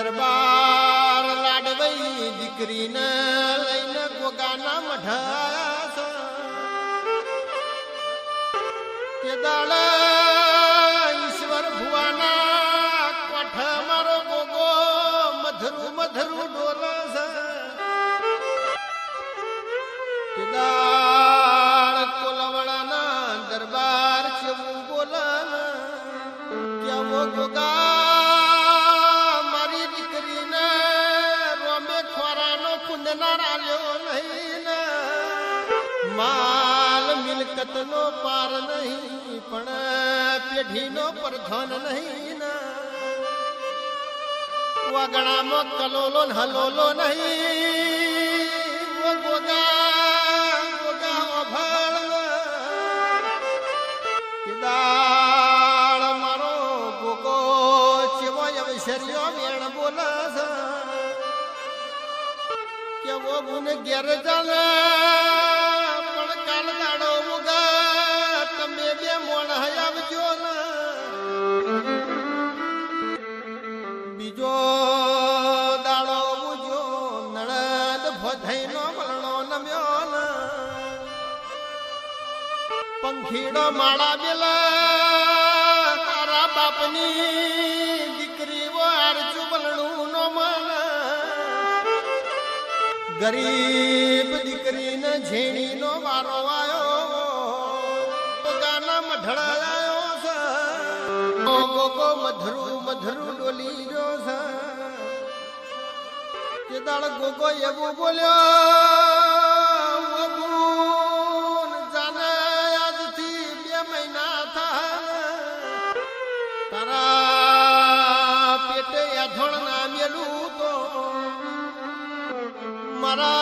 દરબાર લાડવઈ દીકરીને લઈને ગોગાના મઢા કે દાડા ઈશ્વર ભુવાના કોઠ મારો ગોગો મધરું મધરું ડોલસ કે દાડ કોલવડાના દરબાર કેવું બોલન કેવો ગોગા માલ મિલકત નો પાર નહીં પણ પેઢી નો પ્રધાન નહીં વાગણામાં કલોલો હલોલો નહીં ગોગા ગોગા અભળ કિદાળ મારો ગોગો ચેવો અવસર્યો વેણ બોલસ કે વો ગુન ઘેર ચાલે પણ કાલ દાડો મુગા તમે બે મોણ આવજો ને બીજો દાડો મુજો નણદ ભધાઈનો વળણો નમ્યો ને પંખીડો માળા બેલા તારા બાપની દીકરીઓ આરજુ વળણું નો મન ગરીબ દીકરીને ઝેણીનો વારો આવ્યો ગાના મઢડા આવ્યો છે ગોગો મધરું મધરું ડોલી રહ્યો છે કે દાળ ગોગો એવું બોલ્યો જાને આજથી 2 મહિના થાય તારા પેટે યાધણ ના મેલું તો મારા